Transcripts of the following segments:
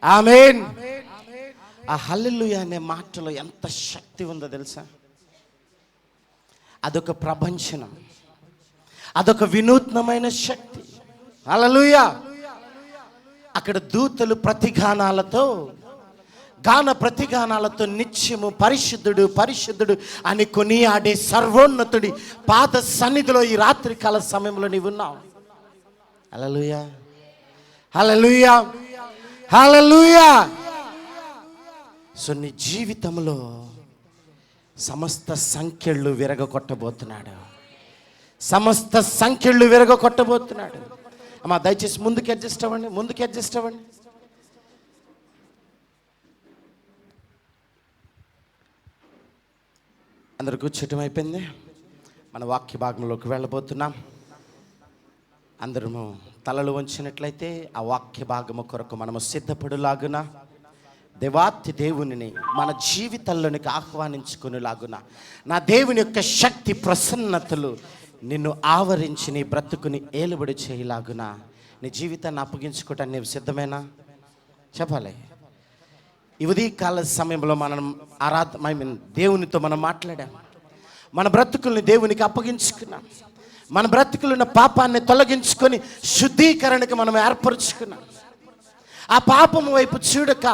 ఆమేన్. ఆ హల్లెలూయా అనే మాటలో ఎంత శక్తి ఉందో తెలుసా? అదొక ప్రభంజనం, అదొక వినూత్నమైన శక్తి. హల్లెలూయా. అక్కడ దూతలు గాన ప్రతిగానాలతో నిత్యము పరిశుద్ధుడు పరిశుద్ధుడు అని కొనియాడే సర్వోన్నతుడి పాద సన్నిధిలో ఈ రాత్రి కాల సమయంలో నీవు ఉన్నావు. హల్లెలూయా, హల్లెలూయా, హల్లెలూయా. సో నీ జీవితంలో సమస్త సంఖ్యలు విరగొట్టబోతున్నాడు, సమస్త సంఖ్యలు విరగొట్టబోతున్నాడు. అమ్మా దయచేసి ముందుకు అడ్జస్ట్ అవ్వండి. అందరు కూర్చోటం అయిపోయింది. మన వాక్య భాగంలోకి వెళ్ళబోతున్నాం. అందరము తలలు వంచినట్లయితే ఆ వాక్య భాగము కొరకు మనము సిద్ధపడులాగున, దేవాతి దేవునిని మన జీవితంలోనికి ఆహ్వానించుకునేలాగున, నా దేవుని యొక్క శక్తి ప్రసన్నతలు నిన్ను ఆవరించి నీ బ్రతుకుని ఏలుబడి చేయలాగున నీ జీవితాన్ని అప్పగించుకోవటానికి నీవు సిద్ధమేనా? చెప్పాలి. ఈ ఉదయకాల సమయంలో మనం దేవునితో మనం మాట్లాడాం. మన బ్రతుకుల్ని దేవునికి అప్పగించుకున్నాం. మన బ్రతుకులున్న పాపాన్ని తొలగించుకొని శుద్ధీకరణకు మనం ఏర్పరచుకున్నాం. ఆ పాపము వైపు చూడక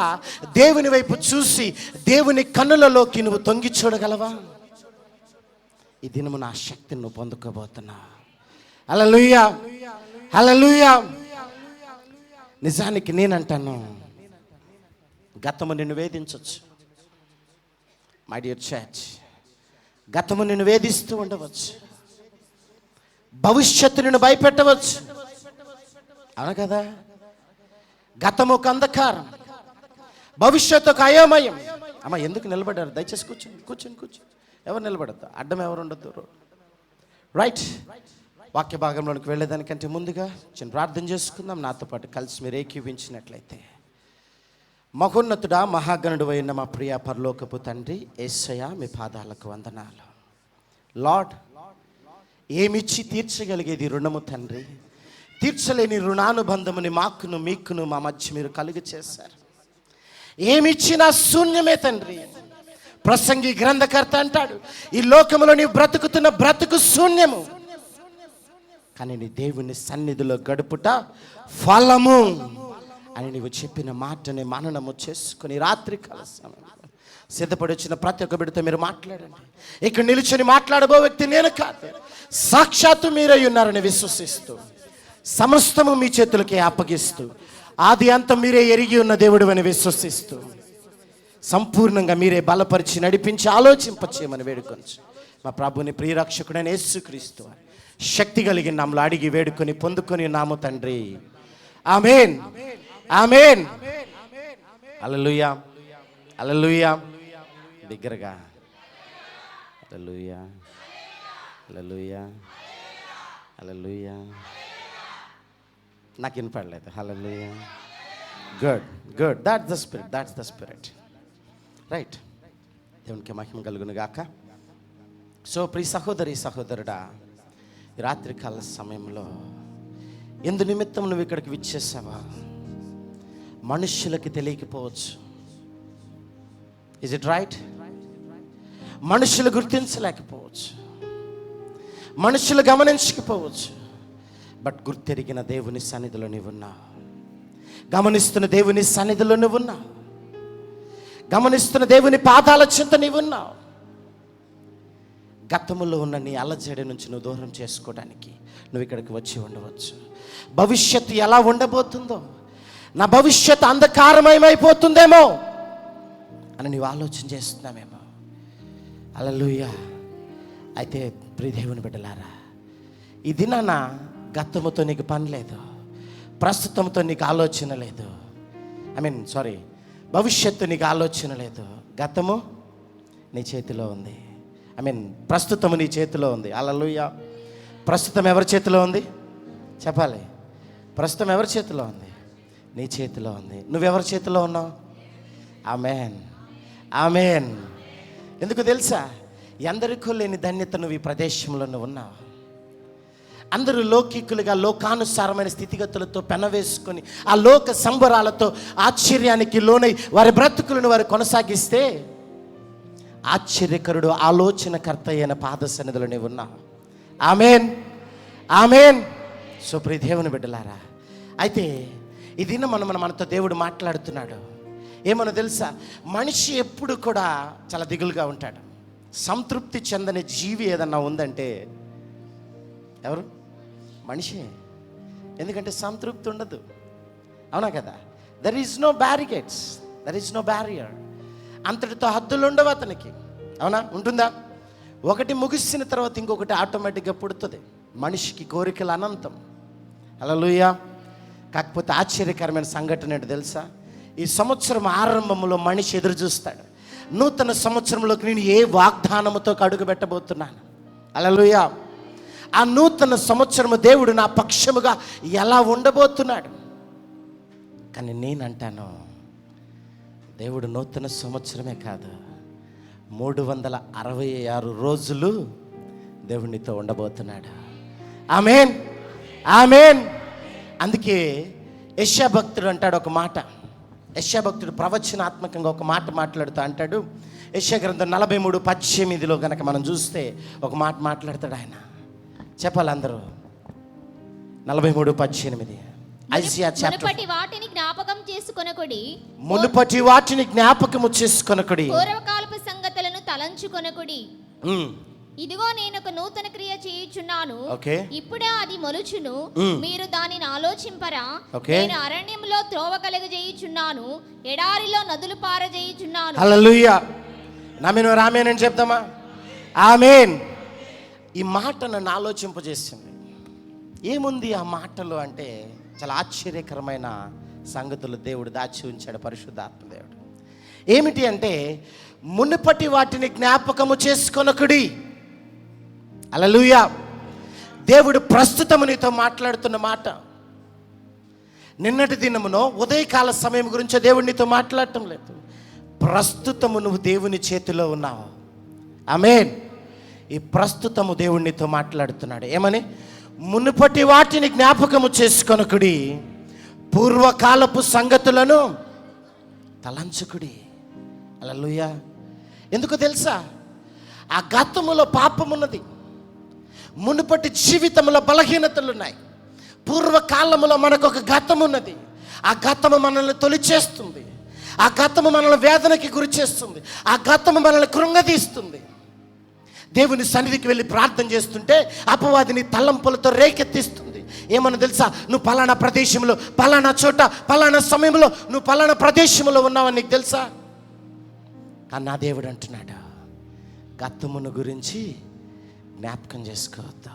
దేవుని వైపు చూసి దేవుని కన్నులలోకి నువ్వు తొంగి చూడగలవా? ఈ దినము నా శక్తిని నువ్వు పొందుకోబోతున్నా. హల్లెలూయా, హల్లెలూయా. నిజానికి నేనంటాను, గతము నిన్ను వేధించవచ్చు. మై డియర్ చర్చ్, గతము నిన్ను వేధిస్తూ ఉండవచ్చు, భవిష్యత్తు నిన్ను భయపెట్టవచ్చు. అవును కదా? గతము ఒక అంధకారం, భవిష్యత్తు ఒక అయోమయం. అమ్మ ఎందుకు నిలబడ్డారు? దయచేసి కూర్చొని. ఎవరు నిలబడద్దు, అడ్డం ఎవరు ఉండద్దు. రైట్. వాక్య భాగంలోనికి వెళ్ళేదానికంటే ముందుగా చిన్న ప్రార్థన చేసుకుందాం. నాతో పాటు కలిసి మీరు ఏకీవించినట్లయితే. మహోన్నతుడా, మహాగణుడు అయిన మా ప్రియ పరలోకపు తండ్రి యేసయ్యా, మీ పాదాలకు వందనాలు. లార్డ్, ఏమిచ్చి తీర్చగలిగేది రుణము తండ్రి. తీర్చలేని రుణానుబంధముని మాకును మీకును మా మధ్య మీరు కలుగు చేశారు. ఏమిచ్చినా శూన్యమే తండ్రి. ప్రసంగి గ్రంథకర్త అంటాడు, ఈ లోకములో నీవు బ్రతుకుతున్న బ్రతుకు శూన్యము, కానీ నీ దేవుని సన్నిధిలో గడుపుట ఫలము అని నీవు చెప్పిన మాటని మననము చేసుకుని రాత్రి కాల సమయంలో సిద్ధపడి వచ్చిన ప్రతి ఒక్క బిడ్డతో మీరు మాట్లాడండి. ఇక్కడ నిలుచుని మాట్లాడబో వ్యక్తి నేను కాదు, సాక్షాత్తు మీరై ఉన్నారని విశ్వసిస్తూ సమస్తము మీ చేతులకే అప్పగిస్తూ ఆది అంతం మీరే ఎరిగి ఉన్న దేవుడు అని విశ్వసిస్తూ సంపూర్ణంగా మీరే బలపరిచి నడిపించి ఆలోచింపచేయమని వేడుకొంచు మా ప్రభుని ప్రియరక్షకుడైన యేసుక్రీస్తు శక్తి కలిగిన నామములో అడిగి వేడుకొని పొందుకొని నాము తండ్రి. ఆమేన్, ఆమేన్. హల్లెలూయా, హల్లెలూయా. దగ్గరగా హల్లెలూయా, హల్లెలూయా, హల్లెలూయా. నాకు వినపడలేదు. Hallelujah. Good. That's the spirit. Right. దేవునికి మహిమ కలుగును గాక. సో ప్రియ సహోదరి సహోదరుడా, రాత్రికాల సమయంలో ఎందు నిమిత్తం నువ్వు ఇక్కడికి విచ్చేసావా? మనుష్యులకి తెలియకపోవచ్చు. Is it right? మనుషులు గుర్తించలేకపోవచ్చు, మనుషులు గమనించకపోవచ్చు. బట్ గుర్తెరిగిన దేవుని సన్నిధిలో నువ్వున్నావు. గమనిస్తున్న దేవుని సన్నిధిలో నువ్వున్నావు. గమనిస్తున్న దేవుని పాదాల చెంత నీవున్నావు. గతములో ఉన్న నీ అలజడి నుంచి నువ్వు దూరం చేసుకోవడానికి నువ్వు ఇక్కడికి వచ్చి ఉండవచ్చు. భవిష్యత్తు ఎలా ఉండబోతుందో, నా భవిష్యత్తు అంధకారమయమైపోతుందేమో అని నీవు ఆలోచన చేస్తున్నావేమో. హల్లెలూయా. అయితే ప్రియ దేవుని బిడ్డలారా, ఈ దినాన గతముతో నీకు పని లేదు, ప్రస్తుతంతో నీకు ఆలోచన లేదు. భవిష్యత్తు నీకు ఆలోచన లేదు. గతము నీ చేతిలో ఉంది. ప్రస్తుతము నీ చేతిలో ఉంది. హల్లెలూయా. ప్రస్తుతం ఎవరి చేతిలో ఉంది? చెప్పాలి. ప్రస్తుతం ఎవరి చేతిలో ఉంది? నీ చేతిలో ఉంది. నువ్వెవరి చేతిలో ఉన్నావు? ఆమేన్, ఆమేన్. ఎందుకు తెలుసా? ఎందరికో లేని ధన్యత నువ్వు ఈ ప్రదేశంలో నువ్వు ఉన్నావు. అందరూ లౌకికులుగా లోకానుసారమైన స్థితిగతులతో పెనవేసుకొని ఆ లోక సంబరాలతో ఆశ్చర్యానికి లోనై వారి బ్రతుకులను వారు కొనసాగిస్తే, ఆశ్చర్యకరుడు ఆలోచనకర్త అయిన పాద సన్నిధిలో నీవు ఉన్నావు. ఆమేన్, ఆమేన్. సో ప్రియ దేవుని బిడ్డలారా, అయితే ఈ దినం మనతో దేవుడు మాట్లాడుతున్నాడు. ఏమన్నా తెలుసా, మనిషి ఎప్పుడు కూడా చాలా దిగులుగా ఉంటాడు. సంతృప్తి చెందని జీవి ఏదన్నా ఉందంటే ఎవరు? మనిషే. ఎందుకంటే సంతృప్తి ఉండదు, అవునా కదా? There is no barricades, there is no barrier. అంతటితో హద్దులు ఉండవు అతనికి, అవునా? ఉంటుందా? ఒకటి ముగిసిన తర్వాత ఇంకొకటి ఆటోమేటిక్గా పుడుతుంది. మనిషికి కోరికలు అనంతం. హల్లెలూయా. కాకపోతే ఆశ్చర్యకరమైన సంఘటన ఏంటో తెలుసా? ఈ సంవత్సరం ఆరంభంలో మనిషి ఎదురు చూస్తాడు. నూతన సంవత్సరంలోకి నేను ఏ వాగ్దానముతో అడుగు పెట్టబోతున్నాను. హల్లెలూయా. ఆ నూతన సంవత్సరము దేవుడు నా పక్షముగా ఎలా ఉండబోతున్నాడు. కానీ నేనంటాను, దేవుడు నూతన సంవత్సరమే కాదు, 366 రోజులు దేవునితో ఉండబోతున్నాడు. ఆమేన్, ఆమేన్. అందుకే యెషయా భక్తుడు అంటాడు ఒక మాట. యెషయా భక్తుడు ప్రవచనాత్మకంగా ఒక మాట మాట్లాడుతూ అంటాడు. యెషయా గ్రంథం 43:18 కనుక మనం చూస్తే ఒక మాట మాట్లాడతాడు ఆయన. చెప్పాలి అందరూ. 43:18. మునుపటి వాటిని జ్ఞాపకం చేసుకొనకుడి, మునుపటి వాటిని జ్ఞాపకము చేసుకొనకుడి, పూర్వకాలపు సంగతులను తలంచుకొనకుడి. ఇదిగో నేను ఒక నూతన క్రియ చేయుచున్నాను, ఇప్పుడే అది మొలుచును, మీరు దానిని ఆలోచింపరా? నేను అరణ్యంలో త్రోవ కలుగజేయుచున్నాను, ఎడారిలో నదులు పారజేయుచున్నాను. హల్లెలూయా. నమ్మిన ఆమేన్ అని చెప్తామా? ఆమేన్. ఈ మాట నన్ను ఆలోచింపజేసింది. ఏముంది ఆ మాటలో అంటే, చాలా ఆశ్చర్యకరమైన సంగతులు దేవుడు దాచి ఉంచాడు, పరిశుద్ధాత్మ దేవుడు. ఏమిటి అంటే, మునుపటి వాటిని జ్ఞాపకము చేసుకొనకుడి. హల్లెలూయా. దేవుడు ప్రస్తుతము నీతో మాట్లాడుతున్న మాట. నిన్నటి దినమునో ఉదయకాల సమయం గురించి దేవుడు నీతో మాట్లాడటం లేదు. ప్రస్తుతము నువ్వు దేవుని చేతిలో ఉన్నావు. ఆమేన్. ఈ ప్రస్తుతము దేవుడు నీతో మాట్లాడుతున్నాడు. ఏమని? మునుపటి వాటిని జ్ఞాపకము చేసుకొనకుడి, పూర్వకాలపు సంగతులను తలంచుకుడి. హల్లెలూయా. ఎందుకు తెలుసా? ఆ గతములో పాపమున్నది, మునుపటి జీవితంలో బలహీనతలు ఉన్నాయి, పూర్వకాలములో మనకు ఒక గతం ఉన్నది. ఆ గతము మనల్ని తొలిచేస్తుంది, ఆ గతము మనల్ని వేదనకి గురి చేస్తుంది, ఆ గతము మనల్ని కృంగదీస్తుంది. దేవుని సన్నిధికి వెళ్ళి ప్రార్థన చేస్తుంటే అపవాదిని తలంపులతో రేకెత్తిస్తుంది. ఏమన్నా తెలుసా? నువ్వు పలానా ప్రదేశంలో, పలానా చోట, పలానా సమయంలో నువ్వు పలానా ప్రదేశంలో ఉన్నావని నీకు తెలుసా? కానీ నా దేవుడు అంటున్నాడు, గతమును గురించి జ్ఞాపకం చేసుకోవద్దు.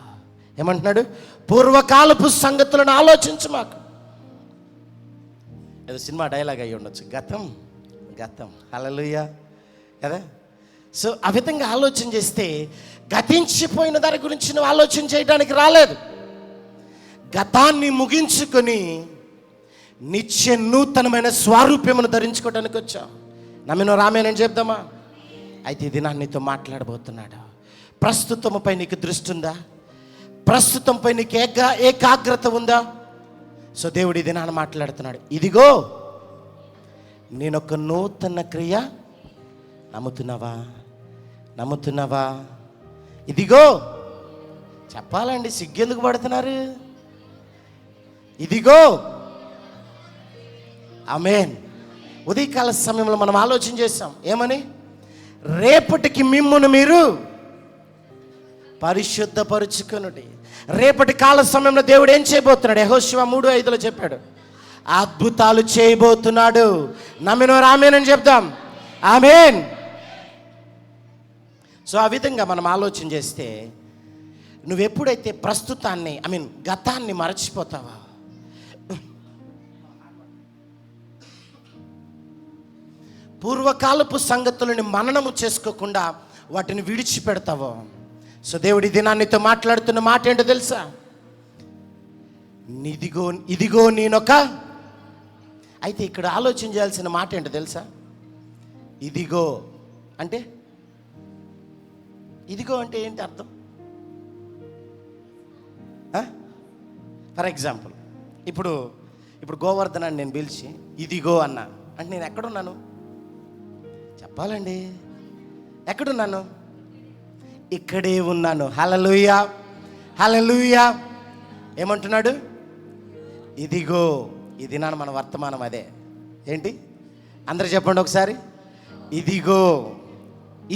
ఏమంటున్నాడు? పూర్వకాలపు సంగతులను ఆలోచించు మాకు. ఏదో సినిమా డైలాగ్ అయ్యి ఉండొచ్చు, గతం గతం. హల్లెలూయా కదా? సో ఆ విధంగా ఆలోచన చేస్తే, గతించిపోయిన దాని గురించి నువ్వు ఆలోచన చేయడానికి రాలేదు. గతాన్ని ముగించుకొని నిత్య నూతనమైన స్వారూప్యమును ధరించుకోవడానికి వచ్చావు. నమ్మిన రామేనని చెప్దామా? అయితే ఇది నా నీతో మాట్లాడబోతున్నాడు. ప్రస్తుతముపై నీకు దృష్టి ఉందా? ప్రస్తుతంపై నీకు ఏకాగ్రత ఉందా? సో దేవుడు ఇది నాన్న మాట్లాడుతున్నాడు. ఇదిగో నేనొక నూతన క్రియ, నమ్ముతున్నావా? నమ్ముతున్నావా? ఇదిగో, చెప్పాలండి, సిగ్గెందుకు పడుతున్నారు? ఇదిగో. ఆమేన్. ఉదయకాల సమయంలో మనం ఆలోచన చేస్తాం. ఏమని? రేపటికి మిమ్మును మీరు పరిశుద్ధపరుచుకొనుడి. రేపటి కాల సమయంలో దేవుడు ఏం చేయబోతున్నాడు? యెహోషువ 3:5 చెప్పాడు, అద్భుతాలు చేయబోతున్నాడు. నమ్మినవారు ఆమేన్ అని చెప్దాం. ఆమేన్. సో ఆ విధంగా మనం ఆలోచన చేస్తే, నువ్వెప్పుడైతే ప్రస్తుతాన్ని గతాన్ని మరచిపోతావా, పూర్వకాలపు సంగతులని మననము చేసుకోకుండా వాటిని విడిచిపెడతావో, సో దేవుడి దినాన్నితో మాట్లాడుతున్న మాట ఏంటో తెలుసా? ఇదిగో నేనొక. అయితే ఇక్కడ ఆలోచన చేయాల్సిన మాట ఏంటో తెలుసా? ఇదిగో అంటే, ఇదిగో అంటే ఏంటి అర్థం? ఫర్ ఎగ్జాంపుల్ ఇప్పుడు గోవర్ధనాన్ని నేను పిలిచి ఇదిగో అన్నా అంటే నేను ఎక్కడున్నాను చెప్పాలండి? ఎక్కడున్నాను? ఇక్కడే ఉన్నాను. హల్లెలూయా, హల్లెలూయా. ఏమంటున్నాడు? ఇదిగో. ఇది నాన్న మన వర్తమానం అదే. ఏంటి? అందరూ చెప్పండి ఒకసారి. ఇదిగో.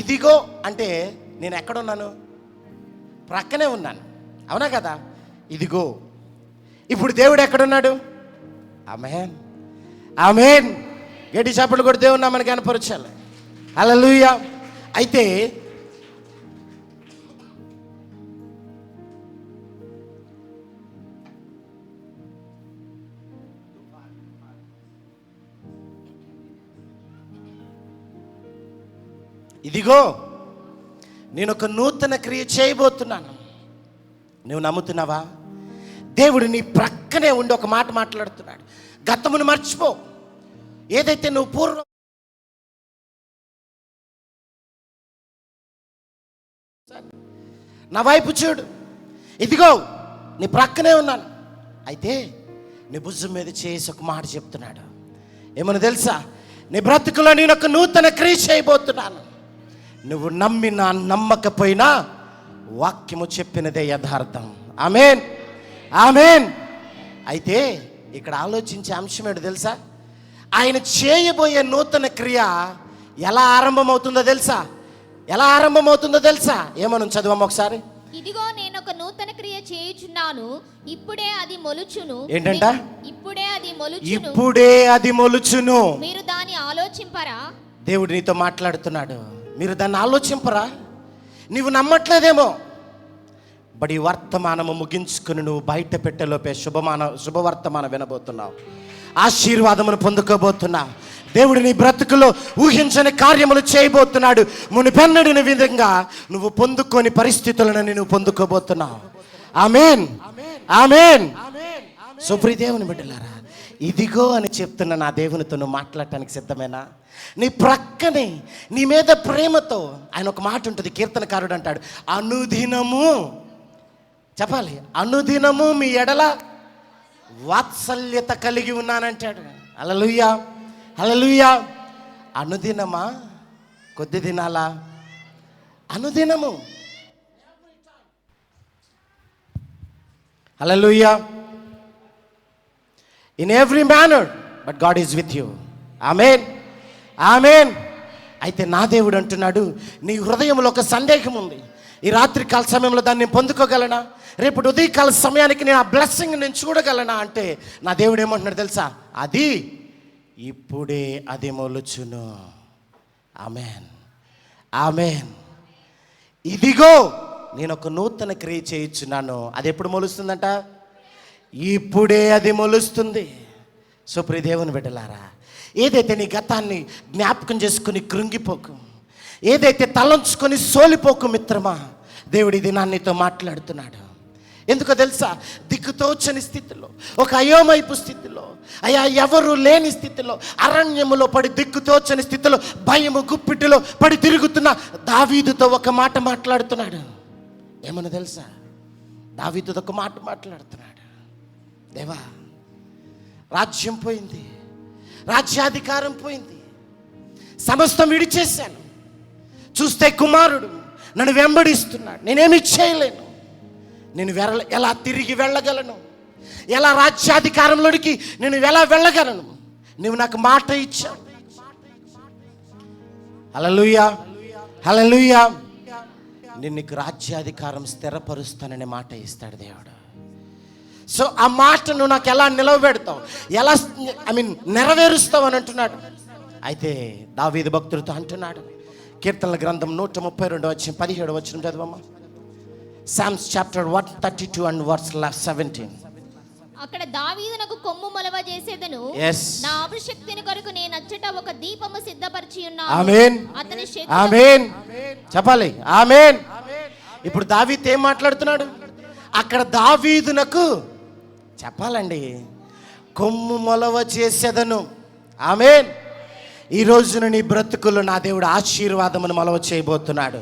ఇదిగో అంటే నేను ఎక్కడున్నాను? ప్రక్కనే ఉన్నాను, అవునా కదా? ఇదిగో. ఇప్పుడు దేవుడు ఎక్కడున్నాడు? ఆమేన్, ఆమేన్. గట్టి చప్పట్లు కొట్టి దేవుడు నామని కనపరచాలి. హల్లెలూయా. అయితే ఇదిగో నేను ఒక నూతన క్రియ చేయబోతున్నాను. నువ్వు నమ్ముతున్నావా? దేవుడు నీ ప్రక్కనే ఉండి ఒక మాట మాట్లాడుతున్నాడు. గతమును మర్చిపో. ఏదైతే నువ్వు పూర్వం నా వైపు చూడు. ఇదిగో నీ ప్రక్కనే ఉన్నాను. అయితే నీ భుజం మీద చేసి ఒక మాట చెప్తున్నాడు. ఏమని తెలుసా? నీ బ్రతుకులో నేను ఒక నూతన క్రియ చేయబోతున్నాను. నువ్వు నమ్మినా నమ్మకపోయినా వాక్యము చెప్పినదే యథార్థం. ఆమేన్, ఆమేన్. అయితే ఇక్కడ ఆలోచించే అంశం ఏంటో తెలుసా? ఆయన చేయబోయే నూతన క్రియ ఎలా ఆరంభమవుతుందో తెలుసా? ఎలా ఆరంభమవుతుందో తెలుసా? ఏమని చదువమ్మ ఒకసారి. ఇదిగో నేను ఒక నూతన క్రియ చేయుచున్నాను, ఇప్పుడే అది మొలుచును. ఏంటంట? ఇప్పుడే అది మొలుచును. ఇప్పుడే అది మొలుచును. మీరు దాన్ని ఆలోచింపరా? దేవుడు నీతో మాట్లాడుతున్నాడు. మీరు దాన్ని ఆలోచింపరా? నీవు నమ్మట్లేదేమో. బడి వర్తమానము ముగించుకుని నువ్వు బయట పెట్టేలోపే శుభవర్తమానం వినబోతున్నావు. ఆశీర్వాదమును పొందుకోబోతున్నావు. దేవుడు నీ బ్రతుకులో ఊహించని కార్యములు చేయబోతున్నాడు. మునిపెన్నడిన విధంగా నువ్వు పొందుకొని పరిస్థితులను నువ్వు పొందుకోబోతున్నావు. ఆమేన్, ఆమేన్. సుప్రియ దేవుని బిడ్డలారా, ఇదిగో అని చెప్తున్న నా దేవునితో నువ్వు మాట్లాడటానికి సిద్ధమేనా? నీ ప్రక్కనే నీ మీద ప్రేమతో ఆయన ఒక మాట ఉంటుంది. కీర్తనకారుడు అంటాడు, అనుదినము చెప్పాలి, అనుదినము మీ ఎడల వాత్సల్యత కలిగి ఉన్నానంటాడు. హల్లెలూయా, హల్లెలూయా. అనుదినమా? కొద్ది దినాలా? అనుదినము. Hallelujah. In every manner but God is with you. Amen, amen. అయితే నా దేవుడు అంటున్నాడు, నీ హృదయంలో ఒక సందేహం ఉంది. ఈ రాత్రి కాల సమయంలో దాన్ని పొందుకోగలనా? రేపు ఉదయకాల సమయానికి నేను ఆ బ్లెస్సింగ్ నేను చూడగలనా అంటే నా దేవుడు ఏమంటున్నాడు తెలుసా? అది ఇప్పుడే అది మొలుచును. ఆమేన్, ఆమేన్. ఇదిగో నేను ఒక నూతన క్రియ చేయించున్నాను. అది ఎప్పుడు మొలుస్తుందంట? ఇప్పుడే అది మొలుస్తుంది. సుప్రియ దేవుని బిడ్డలారా, ఏదైతే నీ గతాన్ని జ్ఞాపకం చేసుకుని కృంగిపోకు, ఏదైతే తలంచుకొని సోలిపోకు మిత్రమా, దేవుడి దినాన్ని నీతో మాట్లాడుతున్నాడు. ఎందుకో తెలుసా? దిక్కుతోచని స్థితిలో, ఒక అయోమయపు స్థితిలో, అయ్యా ఎవరు లేని స్థితిలో, అరణ్యములో పడి దిక్కుతోచని స్థితిలో, భయము గుప్పిటిలో పడి తిరుగుతున్న దావీదుతో ఒక మాట మాట్లాడుతున్నాడు. ఏమన్నా తెలుసా? దావీదుతో ఒక మాట మాట్లాడుతున్నాడు. దేవా, రాజ్యం పోయింది, రాజ్యాధికారం పోయింది, సమస్తం విడిచేశాను. చూస్తే కుమారుడు నన్ను వెంబడిస్తున్నాడు. నేనేమి చేయలేను. నేను ఎలా తిరిగి వెళ్ళగలను? ఎలా రాజ్యాధికారంలోనికి నేను ఎలా వెళ్ళగలను? నువ్వు నాకు మాట ఇచ్చావు. హల్లెలూయా, హల్లెలూయా. నేను నీకు రాజ్యాధికారం స్థిరపరుస్తాననే మాట ఇస్తాడు దేవుడు. సో ఆ మాటను నాకు ఎలా నిలవబెడతావు, ఎలా నెరవేరుస్తావు అని అంటున్నాడు. అయితే దావీదు భక్తుడితో అంటున్నాడు, కీర్తనల గ్రంథం 132:17 చదవమ్మా. Psalms chapter 132 and verse 17. అక్కడ దావీదునకు కొమ్ము మొలవ చేసేదను, నా అభిషక్తిని కొరకు నేను అచ్చట ఒక దీపము సిద్ధపరిచి ఉన్నాను. ఆమేన్, అతని శక్తి. ఆమేన్ చెప్పాలి. ఆమేన్. ఇప్పుడు దావీదు ఏం మాట్లాడుతున్నాడు? అక్కడ దావీదునకు చెప్పాలండి, కొమ్ము మొలవ చేసేదను. ఆమేన్. ఈ రోజున నీ బ్రతుకుల్లో నా దేవుడు ఆశీర్వాదమును మొలవ చేయబోతున్నాడు.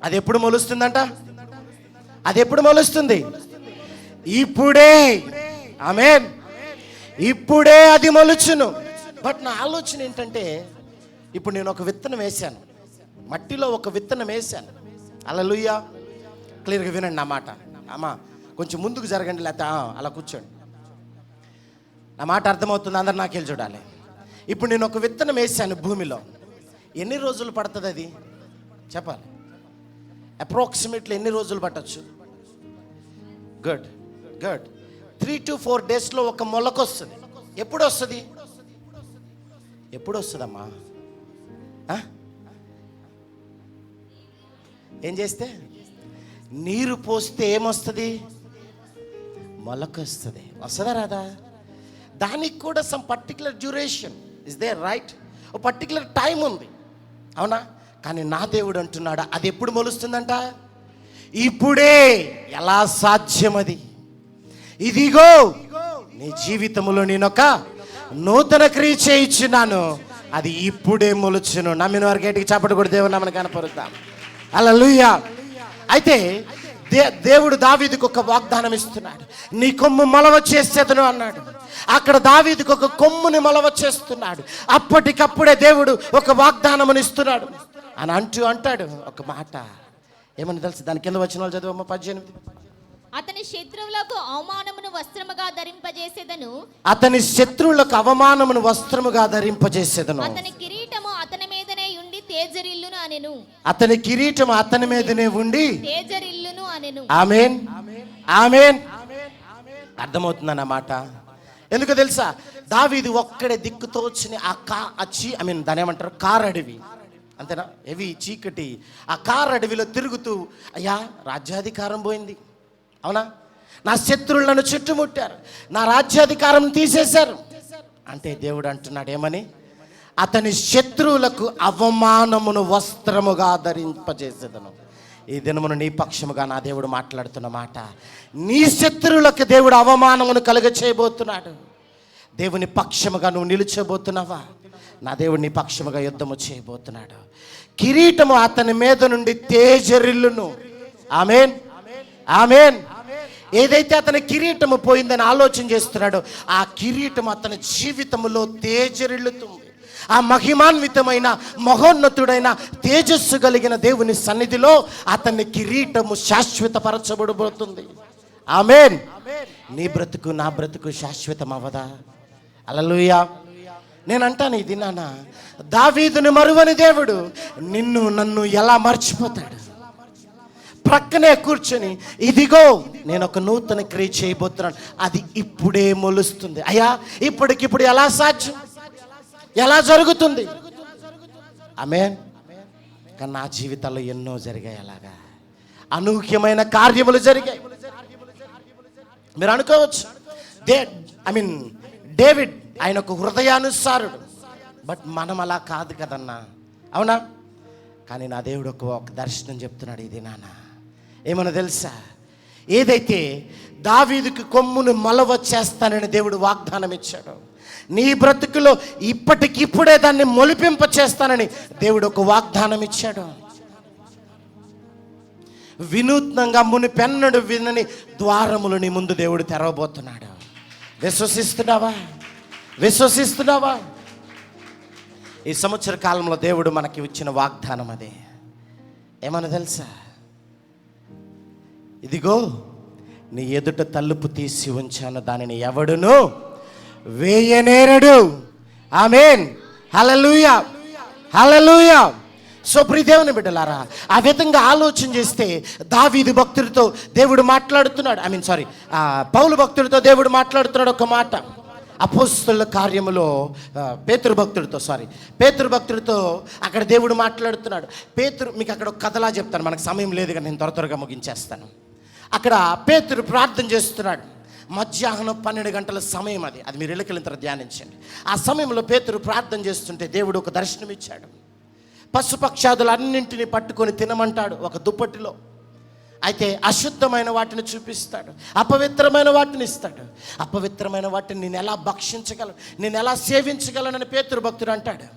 అది ఎప్పుడు మొలుస్తుందంట? అది ఎప్పుడు మొలుస్తుంది? ఇప్పుడే, ఆమేన్, ఇప్పుడే అది మొలుచును. బట్ నా ఆలోచన ఏంటంటే, ఇప్పుడు నేను ఒక విత్తనం వేశాను, మట్టిలో ఒక విత్తనం వేశాను. హల్లెలూయా. క్లియర్గా వినండి నా మాట. అమ్మా కొంచెం ముందుకు జరగండి, లేకపోతే అలా కూర్చోండి. నా మాట అర్థమవుతుంది? అందరు నాకెళ్ళి చూడాలి. ఇప్పుడు నేను ఒక విత్తనం వేసాను భూమిలో. ఎన్ని రోజులు పడుతుంది అది చెప్పాలి? అప్రాక్సిమేట్లీ ఎన్ని రోజులు పట్టచ్చు? గుడ్ గుడ్ 3 to 4 డేస్లో ఒక మొలక వస్తుంది. ఎప్పుడు వస్తుంది? ఎప్పుడు వస్తుందమ్మా? ఏం చేస్తే? నీరు పోస్తే ఏమొస్తుంది? మొలక వస్తుంది. వస్తుందా రాదా? దానికి కూడా some particular duration is there, right? ఒక పర్టికులర్ టైం ఉంది, అవునా? కానీ నా దేవుడు అంటున్నాడు, అది ఎప్పుడు మొలుస్తుందంట? ఇప్పుడే. ఎలా సాధ్యం అది? ఇదిగో నీ జీవితంలో నేనొక నూతన క్రియ చేయించున్నాను, అది ఇప్పుడే మొలుచును. నమ్మిన వారికి గట్టిగా చప్పట్లు కొట్టి దేవుని నామమున కనపరుద్దాం. హల్లెలూయా. అయితే దేవుడు దావీదుకు ఒక వాగ్దానం ఇస్తున్నాడు. నీ కొమ్ము మొలవ చేసేదను అన్నాడు. అక్కడ దావీదుకు ఒక కొమ్ముని మొలవ చేస్తున్నాడు. అప్పటికప్పుడే దేవుడు ఒక వాగ్దానముని ఇస్తున్నాడు అని అంటాడు ఒక మాట. ఏమని తెలుసు? దాని కింద వచ్చిన వాళ్ళు చదువు 18. అతని శత్రువులకు అవమానమును వస్త్రముగా ధరింపజేసేదను. అతని శత్రువులకు అవమానమును వస్త్రముగా ధరింపజేసేదను. అతని కిరీటము అతని మీదనే ఉండి తేజరిల్లును అనెను. అతని కిరీటం అతని మీదనే ఉండి తేజరిల్లును అనెను. ఆమేన్, ఆమేన్. అర్థమవుతుందన్నమాట. ఎందుకు తెలుసా? దావీదు ఒక్కడే దిక్కుతోచని దాని ఏమంటారు, కారడవి, అంతేనా? హెవీ చీకటి ఆ కారడవిలో తిరుగుతూ, అయ్యా రాజ్యాధికారం పోయింది, అవునా? నా శత్రువులు నన్ను చుట్టుముట్టారు, నా రాజ్యాధికారం తీసేశారు అంటే దేవుడు అంటున్నాడు ఏమని? అతని శత్రువులకు అవమానమును వస్త్రముగా ధరింపజేసేదను. ఈ దినమును నీ పక్షముగా నా దేవుడు మాట్లాడుతున్న మాట. నీ శత్రువులకు దేవుడు అవమానమును కలుగ చేయబోతున్నాడు. దేవుని పక్షముగా నువ్వు నిలిచబోతున్నావా? నా దేవుడు నీ పక్షముగా యుద్ధము చేయబోతున్నాడు. కిరీటము అతని మీద నుండి తేజరిల్లును. ఆమేన్, ఆమేన్. ఏదైతే అతని కిరీటము పోయిందని ఆలోచన చేస్తున్నాడో, ఆ కిరీటం అతని జీవితంలో తేజరిల్లుతుంది. ఆ మహిమాన్వితమైన మహోన్నతుడైన తేజస్సు కలిగిన దేవుని సన్నిధిలో అతని కిరీటము శాశ్వతపరచబడబోతుంది. ఆమేన్. నీ బ్రతుకు నా బ్రతుకు శాశ్వతం అవ్వదా? హల్లెలూయా. నేనంటాను ఇది నాన్న, దావీదుని మరువని దేవుడు నిన్ను నన్ను ఎలా మర్చిపోతాడు? ప్రక్కనే కూర్చొని, ఇదిగో నేను ఒక నూతన క్రియ చేయబోతున్నాను, అది ఇప్పుడే మొలుస్తుంది. అయ్యా ఇప్పటికిప్పుడు ఎలా సాధ్యం? ఎలా జరుగుతుంది? ఆమేన్. కానీ నా జీవితాల్లో ఎన్నో జరిగాయి అలాగా, అనూహ్యమైన కార్యములు జరిగాయి. మీరు అనుకోవచ్చు, డేవిడ్ ఆయన ఒక హృదయానుసారుడు, బట్ మనం అలా కాదు కదన్నా, అవునా? కానీ నా దేవుడు ఒక దర్శనం చెప్తున్నాడు. ఇది నాన్న ఏమన్నా తెలుసా? ఏదైతే దావీదుకి కొమ్మును మొలవ చేస్తానని దేవుడు వాగ్దానం ఇచ్చాడు, నీ బ్రతుకులో ఇప్పటికిప్పుడే దాన్ని మొలిపింప చేస్తానని దేవుడు ఒక వాగ్దానం ఇచ్చాడు. వినూత్నంగా మునిపెన్నడు వినని ద్వారములు నీ ముందు దేవుడు తెరవబోతున్నాడు. విశ్వసిస్తున్నావా? విశ్వసిస్తున్నావా? ఈ సంవత్సర కాలంలో దేవుడు మనకి ఇచ్చిన వాగ్దానం అదే. ఏమన్నా తెలుసా? ఇదిగో నీ ఎదుట తలుపు తీసి ఉంచాను, దానిని ఎవడును వేయనేరడు. ఆమేన్. హల్లెలూయా, హల్లెలూయా. సో ప్రియ దేవుని బిడ్డలారా, ఆ విధంగా ఆలోచన చేస్తే దావీదు భక్తుడితో దేవుడు మాట్లాడుతున్నాడు. పౌలు భక్తుడితో దేవుడు మాట్లాడుతున్నాడు ఒక మాట. అపోస్తలుల కార్యములో పేతురు భక్తుడితో అక్కడ దేవుడు మాట్లాడుతున్నాడు. మీకు అక్కడ ఒక కథలా చెప్తాను, మనకు సమయం లేదు కానీ నేను త్వరగా ముగించేస్తాను. అక్కడ పేతురు ప్రార్థన చేస్తున్నాడు. మధ్యాహ్నం 12 గంటల సమయం అది మీరు ఇళ్ళకెళ్ళిన తర్వాత ధ్యానించండి. ఆ సమయంలో పేతురు ప్రార్థన చేస్తుంటే దేవుడు ఒక దర్శనం ఇచ్చాడు. పశుపక్షాదులన్నింటినీ పట్టుకొని తినమంటాడు ఒక దుప్పటిలో. అయితే అశుద్ధమైన వాటిని చూపిస్తాడు, అపవిత్రమైన వాటిని ఇస్తాడు. అపవిత్రమైన వాటిని నేను ఎలా భక్షించగలను, నేను ఎలా సేవించగలనని పేతురు భక్తుడు అంటాడు.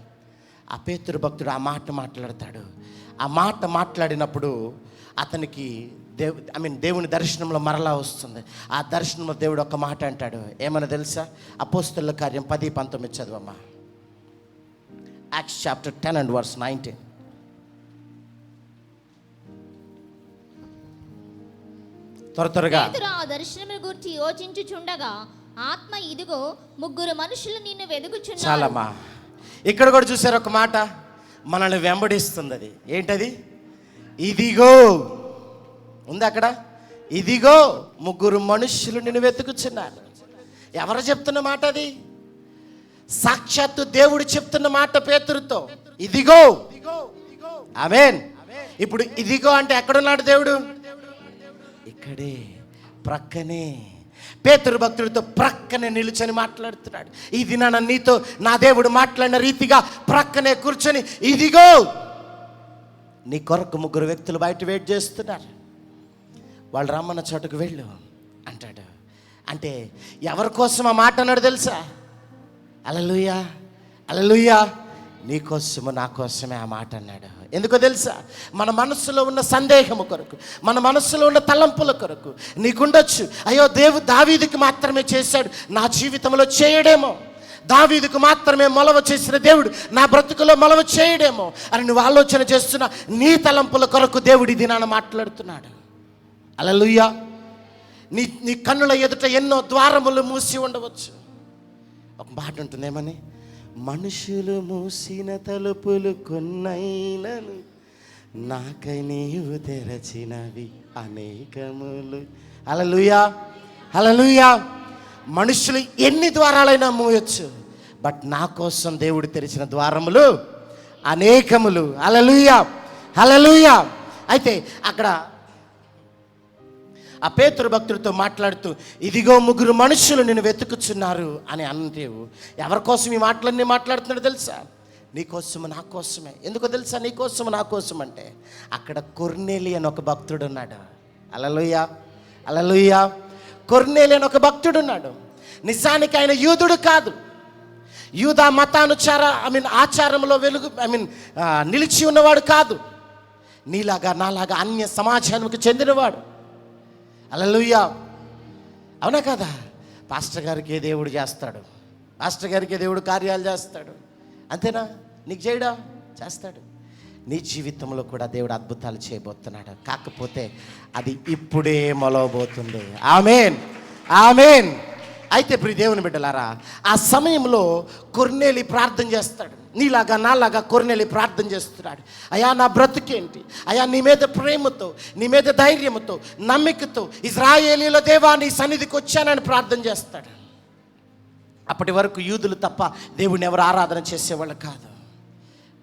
ఆ పేతురు భక్తుడు ఆ మాట మాట్లాడతాడు. ఆ మాట మాట్లాడినప్పుడు అతనికి దేవుని దర్శనంలో మరలా వస్తుంది. ఆ దర్శనంలో దేవుడు ఒక మాట అంటాడు. ఏమన్నా తెలుసా? అపోస్తలుల కార్యం 10:19 చదవమ్మా. Acts chapter 10 and verse 19. త్వరగా పేతురు ఆ దర్శనమును గురించి యోచించుచుండగా ఆత్మ ఇదిగో ముగ్గురు మనుషులు నిన్ను వెదుకుచున్నారు. చాలమ్మా. ఇక్కడ కూడా చూసారు ఒక మాట మనల్ని వెంబడిస్తుంది. అది ఏంటది? ఇదిగో ఉంది అక్కడ. ఇదిగో ముగ్గురు మనుషులు నిన్ను వెతుకుచున్నారు. ఎవరు చెప్తున్న మాట అది? సాక్షాత్తు దేవుడు చెప్తున్న మాట పేతురుతో. ఇదిగో. ఆమేన్. ఇప్పుడు ఇదిగో అంటే ఎక్కడున్నాడు దేవుడు? ఇక్కడే, ప్రక్కనే. పేతురు భక్తుడితో ప్రక్కనే నిలుచని మాట్లాడుతున్నాడు. ఈ దినాన నీతో నా దేవుడు మాట్లాడిన రీతిగా ప్రక్కనే కూర్చొని ఇదిగో నీ కొరకు ముగ్గురు వ్యక్తులు బయట వెయిట్ చేస్తున్నారు, వాళ్ళు రమ్మన్న చోటుకు వెళ్ళు అంటాడు. అంటే ఎవరి కోసం ఆ మాట అన్నాడు తెలుసా? హల్లెలూయా, హల్లెలూయా. నీ కోసము నా కోసమే ఆ మాట అన్నాడు. ఎందుకో తెలుసా? మన మనస్సులో ఉన్న సందేహము కొరకు, మన మనస్సులో ఉన్న తలంపుల కొరకు నీకుండొచ్చు, అయ్యో దావీదుకి మాత్రమే చేశాడు, నా జీవితంలో చేయడేమో, దావీదుకు మాత్రమే మొలవ చేసిన దేవుడు నా బ్రతుకులో మొలవ చేయడేమో అని నువ్వు ఆలోచన చేస్తున్న నీ తలంపుల కొరకు దేవుడి దినాన మాట్లాడుతున్నాడు. హల్లెలూయా. నీ కన్నుల ఎదుట ఎన్నో ద్వారములు మూసి ఉండవచ్చు. ఒక మాట ఉంటుంది, ఏమని? మనుషులు మూసిన తలుపులు కొన్నైనను నాకై నీవు తెరచినవి అనేకములు. హల్లెలూయా, హల్లెలూయా. మనుషులు ఎన్ని ద్వారాలైనా మూయొచ్చు, బట్ నా కోసం దేవుడు తెరిచిన ద్వారములు అనేకములు. హల్లెలూయా, హల్లెలూయా. అయితే అక్కడ ఆ పేతురు భక్తుడితో మాట్లాడుతూ ఇదిగో ముగ్గురు మనుషులు నిన్ను వెతుకుచున్నారు అని అంటే ఎవరి కోసం ఈ మాటలన్నీ మాట్లాడుతున్నాడు తెలుసా? నీ కోసము నా కోసమే. ఎందుకో తెలుసా? నీ కోసము నా కోసం అంటే అక్కడ కొర్నేలి అని ఒక భక్తుడు ఉన్నాడు. హల్లెలూయా, హల్లెలూయా. కొర్నేలి అని ఒక భక్తుడు ఉన్నాడు. నిజానికి ఆయన యూదుడు కాదు, యూదా మతానుచార ఆచారంలో నిలిచి ఉన్నవాడు కాదు. నీలాగా నాలాగా అన్య సమాజానికి చెందినవాడు. హల్లెలూయా, అవునా కదా? పాస్టర్ గారికి దేవుడు చేస్తాడు, పాస్టర్ గారికి దేవుడు కార్యాలు చేస్తాడు, అంతేనా? నీకు చేయడా? చేస్తాడు. నీ జీవితంలో కూడా దేవుడు అద్భుతాలు చేయబోతున్నాడు. కాకపోతే అది ఇప్పుడే మొలవబోతుంది. ఆమేన్, ఆమేన్. అయితే ప్రియ దేవుని బిడ్డలారా, ఆ సమయంలో కొర్నేలి ప్రార్థన చేస్తాడు. నీలాగా నాలాగా కొర్నేలి ప్రార్థన చేస్తున్నాడు. అయా నా బ్రతుకేంటి? అయా నీ మీద ప్రేమతో, నీ మీద ధైర్యంతో, నమ్మికతో ఇశ్రాయేలీల దేవా నీ సన్నిధికి వచ్చానని ప్రార్థన చేస్తాడు. అప్పటి వరకు యూదులు తప్ప దేవుడిని ఎవరు ఆరాధన చేసేవాళ్ళు కాదు.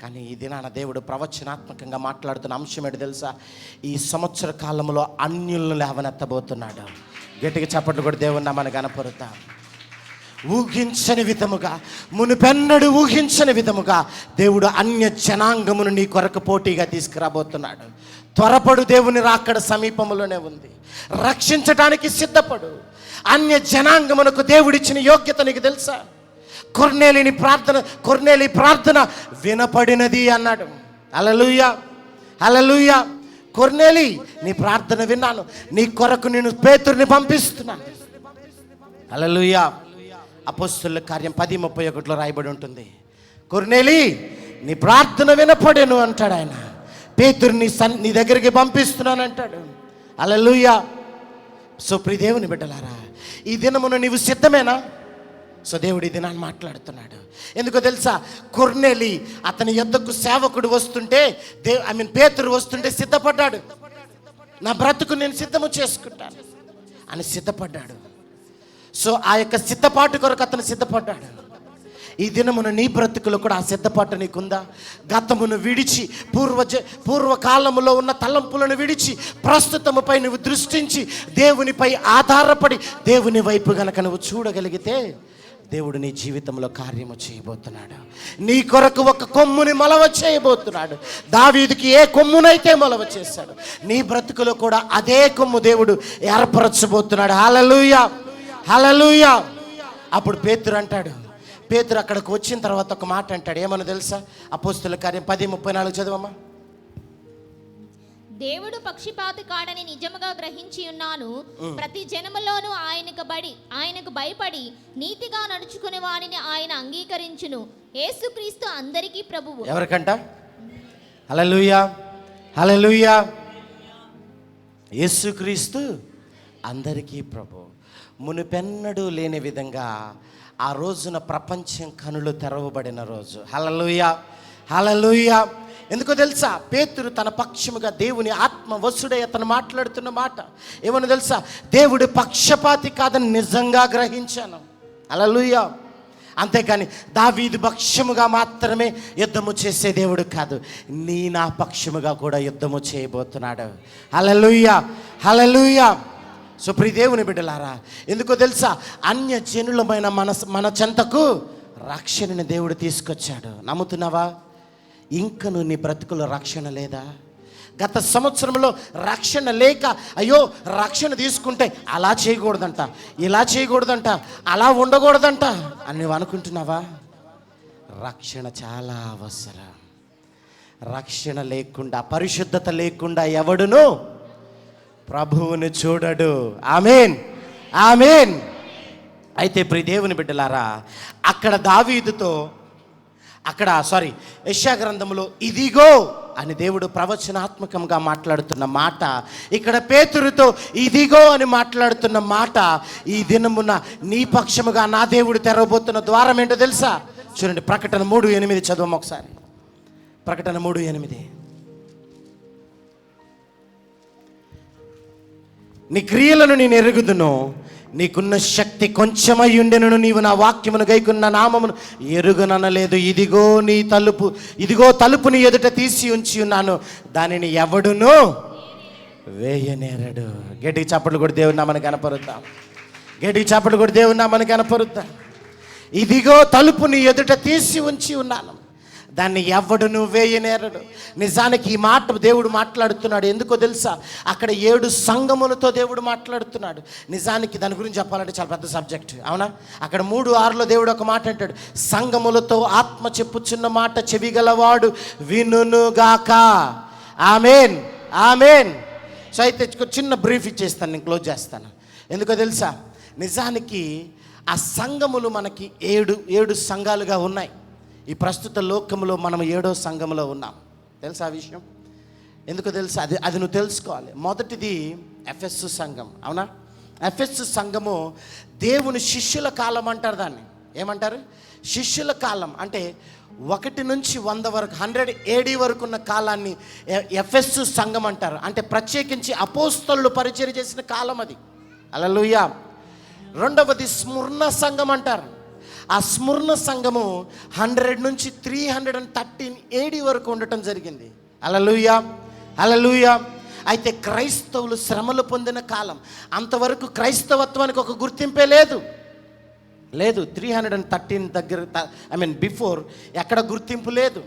కానీ ఈ దినాన దేవుడు ప్రవచనాత్మకంగా మాట్లాడుతున్న అంశం ఏంటి తెలుసా? ఈ సంవత్సర కాలంలో అన్యులను లేవనెత్తబోతున్నాడు. గట్టిగా చప్పట్లు కూడా దేవుని నామాన్ని గణపరుద్దాం. ఊహించని విధముగా, మునుపెన్నడు ఊహించని విధముగా దేవుడు అన్య జనాంగమును నీ కొరకు పోటీగా తీసుకురాబోతున్నాడు. త్వరపడు, దేవుని రాకడ సమీపంలోనే ఉంది. రక్షించడానికి సిద్ధపడు. అన్య జనాంగమునకు దేవుడిచ్చిన యోగ్యత నీకు తెలుసా? కొర్నేలి ప్రార్థన వినపడినది అన్నాడు. హల్లెలూయా, హల్లెలూయా. కొర్నేలి నీ ప్రార్థన విన్నాను, నీ కొరకు నేను పేతురుని పంపిస్తున్నాను. హల్లెలూయా. అపోస్తలుల కార్యం 10:31 రాయబడి ఉంటుంది. కొర్నేలి నీ ప్రార్థన వినపడెను అంటాడు ఆయన. పేతురుని నీ దగ్గరికి పంపిస్తున్నాను అంటాడు. హల్లెలూయా. సో ప్రియ దేవుని బిడ్డలారా, ఈ దినమున నీవు సిద్ధమేనా? సో దేవుడు ఈ దినాన్ని మాట్లాడుతున్నాడు. ఎందుకో తెలుసా? కొర్నేలి అతని యొద్దకు సేవకుడు వస్తుంటే పేతురు వస్తుంటే సిద్ధపడ్డాడు. నా బ్రతుకు నేను సిద్ధము చేసుకుంటాను అని సిద్ధపడ్డాడు. సో ఆ యొక్క సిద్ధపాటు కొరకు అతను సిద్ధపడ్డాడు. ఈ దినమున నీ బ్రతుకులో కూడా ఆ సిద్ధపాటు నీకుందా? గతమును విడిచి, పూర్వకాలములో ఉన్న తలంపులను విడిచి ప్రస్తుతముపై నువ్వు దృష్టించి దేవునిపై ఆధారపడి దేవుని వైపు గనక నువ్వు చూడగలిగితే దేవుడు నీ జీవితంలో కార్యము చేయబోతున్నాడు. నీ కొరకు ఒక కొమ్ముని మొలవ చేయబోతున్నాడు. దావీదుకి ఏ కొమ్మునైతే మొలవ చేశాడు, నీ బ్రతుకులో కూడా అదే కొమ్ము దేవుడు ఏర్పరచబోతున్నాడు. హల్లెలూయా, హల్లెలూయా. అప్పుడు పేతురు అంటాడు, పేతురు అక్కడికి వచ్చిన తర్వాత ఒక మాట అంటాడు. ఏమన్నా తెలుసా? అపోస్తలుల కార్యం 10:34 చదవమ్మా. దేవుడు పక్షపాతి కాడని నిజముగా గ్రహించి ఉన్నాను. ప్రతి జనములోనూ ఆయనకు భయపడి నీతిగా నడుచుకునే వానిని ఆయన అంగీకరించును. యేసుక్రీస్తు అందరికీ ప్రభువు. ఎవరికంట? హల్లెలూయా, హల్లెలూయా. యేసుక్రీస్తు అందరికీ ప్రభు. మునుపెన్నడూ లేని విధంగా ఆ రోజున ప్రపంచం కనులు తెరవబడిన రోజు. హల్లెలూయా, హల్లెలూయా. ఎందుకో తెలుసా? పేతురు తన పక్షముగా దేవుని ఆత్మ వసుడై అతను మాట్లాడుతున్న మాట ఏమని తెలుసా? దేవుడి పక్షపాతి కాదని నిజంగా గ్రహించాను. హల్లెలూయా. అంతేకాని దావీదు పక్షముగా మాత్రమే యుద్ధము చేసే దేవుడు కాదు, నా పక్షముగా కూడా యుద్ధము చేయబోతున్నాడు. హల్లెలూయా, హల్లెలూయా. సో ప్రియదేవుని బిడ్డలారా, ఎందుకో తెలుసా? అన్య జనులమైన మన చెంతకు రక్షణని దేవుడు తీసుకొచ్చాడు. నమ్ముతున్నావా? ఇంకను నీ బ్రతుకులో రక్షణ లేదా? గత సంవత్సరంలో రక్షణ లేక అయ్యో రక్షణ తీసుకుంటే అలా చేయకూడదంట, ఇలా చేయకూడదంట, అలా ఉండకూడదంట అని నువ్వు అనుకుంటున్నావా? రక్షణ చాలా అవసరం. రక్షణ లేకుండా, పరిశుద్ధత లేకుండా ఎవడును ప్రభువుని చూడడు. ఆమేన్, ఆమేన్. అయితే ప్రియ దేవుని బిడ్డలారా, అక్కడ దావీదుతో యెషయా గ్రంథంలో ఇదిగో అని దేవుడు ప్రవచనాత్మకంగా మాట్లాడుతున్న మాట, ఇక్కడ పేతురుతో ఇదిగో అని మాట్లాడుతున్న మాట, ఈ దినమున నీ పక్షముగా నా దేవుడు తెరవబోతున్న ద్వారం ఏంటో తెలుసా? చూడండి, ప్రకటన 3:8 చదవము ఒకసారి. ప్రకటన 3:8. నీ క్రియలను నేను ఎరుగుదును, నీకున్న శక్తి కొంచెమై ఉండెను, నీవు నా వాక్యమును గైకున్న నామమును ఎరుగుననలేదు. ఇదిగో తలుపు నీ ఎదుట తీసి ఉంచి ఉన్నాను, దానిని ఎవడును వేయనేరడు. గట్టిగా చప్పట్లు కొట్టి దేవుని నామమును కనపరుద్దాం. గట్టిగా చప్పట్లు కొట్టి దేవుని నామమును కనపరుద్దాం. ఇదిగో తలుపు నీ ఎదుట తీసి ఉంచి ఉన్నాను, దాన్ని ఎవడును వేయనేరడు. నిజానికి ఈ మాట దేవుడు మాట్లాడుతున్నాడు. ఎందుకో తెలుసా? అక్కడ 7 సంఘములతో దేవుడు మాట్లాడుతున్నాడు. నిజానికి దాని గురించి చెప్పాలంటే చాలా పెద్ద సబ్జెక్ట్, అవునా? అక్కడ 3:6 దేవుడు ఒక మాట అంటాడు, సంఘములతో ఆత్మ చెప్పుచున్న మాట చెవిగలవాడు వినుగాక. ఆమేన్, ఆమేన్. సో అయితే చిన్న బ్రీఫ్ ఇచ్చేస్తాను, నేను క్లోజ్ చేస్తాను. ఎందుకో తెలుసా? నిజానికి ఆ సంఘములు మనకి 7 సంఘాలుగా ఉన్నాయి. ఈ ప్రస్తుత లోకంలో మనం 7వ సంఘంలో ఉన్నాం. తెలుసా ఆ విషయం? ఎందుకు తెలుసా? అది నువ్వు తెలుసుకోవాలి. మొదటిది ఎఫెసు సంఘం, అవునా? ఎఫెసు సంఘము దేవుని శిష్యుల కాలం అంటారు. దాన్ని ఏమంటారు? శిష్యుల కాలం. అంటే 1 నుంచి 100 వరకు 100 AD వరకు ఉన్న కాలాన్ని ఎఫెసు సంఘం అంటారు. అంటే ప్రత్యేకించి అపోస్తలులు పరిచర్య చేసిన కాలం అది. హల్లెలూయా. రెండవది స్మరణ సంఘం అంటారు. ఆ స్మరణ సంఘము 100 నుంచి 313 AD వరకు ఉండటం జరిగింది. హల్లెలూయా, హల్లెలూయా. అయితే క్రైస్తవులు శ్రమలు పొందిన కాలం. అంతవరకు క్రైస్తవత్వానికి ఒక గుర్తింపే లేదు. 313 దగ్గర బిఫోర్ ఎక్కడ గుర్తింపు లేదు.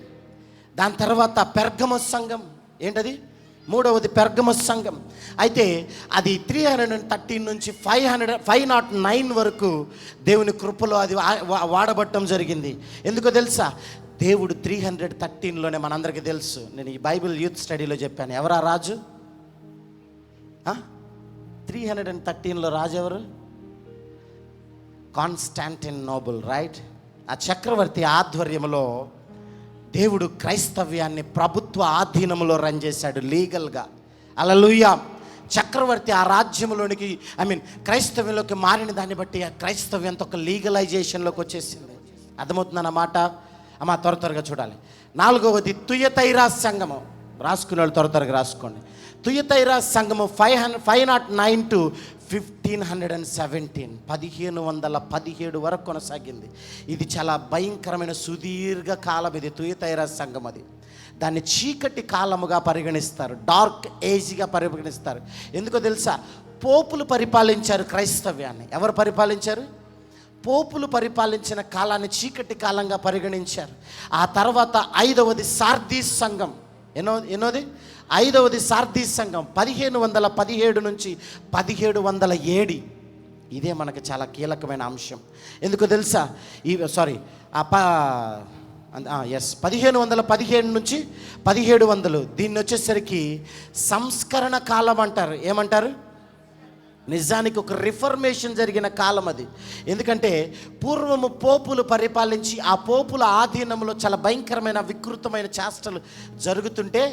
దాని తర్వాత పెర్గమస్ సంఘం. ఏంటది? 3వది పెర్గమస్ సంఘం. అయితే అది 313 నుంచి 509 వరకు దేవుని కృపలో అది వాడబట్టడం జరిగింది. ఎందుకో తెలుసా? దేవుడు 313లోనే మనందరికీ తెలుసు. నేను ఈ బైబిల్ యూత్ స్టడీలో చెప్పాను. ఎవరా రాజు? 313లో రాజు ఎవరు? Constantinople, right? ఆ చక్రవర్తి ఆధ్వర్యంలో దేవుడు క్రైస్తవ్యాన్ని ప్రభుత్వ ఆధీనంలో రన్ చేశాడు, లీగల్గా. హల్లెలూయా. చక్రవర్తి ఆ రాజ్యంలోనికి క్రైస్తవ్యంలోకి మారిన దాన్ని బట్టి ఆ క్రైస్తవ్యంతో ఒక లీగలైజేషన్లోకి వచ్చేసింది. అర్థమవుతుందన్నమాట. అమ్మా త్వరగా చూడాలి. 4వది తుయతైరా సంఘము. రాసుకునే వాళ్ళు త్వరగా రాసుకోండి. తుయతైరా సంఘము 509 to 1517 1517 వరకు కొనసాగింది. ఇది చాలా భయంకరమైన సుదీర్ఘ కాలం. ఇది తుయతైరా సంఘం. అది దాన్ని చీకటి కాలముగా పరిగణిస్తారు, డార్క్ ఏజ్గా పరిగణిస్తారు. ఎందుకో తెలుసా? పోపులు పరిపాలించారు క్రైస్తవ్యాన్ని. ఎవరు పరిపాలించారు? పోపులు పరిపాలించిన కాలాన్ని చీకటి కాలంగా పరిగణించారు. ఆ తర్వాత 5వది సార్దీస్ సంఘం. ఎన్నోది? 5వది సార్దీస్ సంఘం 1517 నుంచి 1707. ఇదే మనకు చాలా కీలకమైన అంశం. ఎందుకో తెలుసా? ఎస్ 1517 నుంచి 1700. దీన్ని వచ్చేసరికి సంస్కరణ కాలం అంటారు. ఏమంటారు? నిజానికి ఒక రిఫర్మేషన్ జరిగిన కాలం అది. ఎందుకంటే పూర్వము పోపులు పరిపాలించి ఆ పోపుల ఆధీనంలో చాలా భయంకరమైన వికృతమైన చేష్టలు జరుగుతుంటే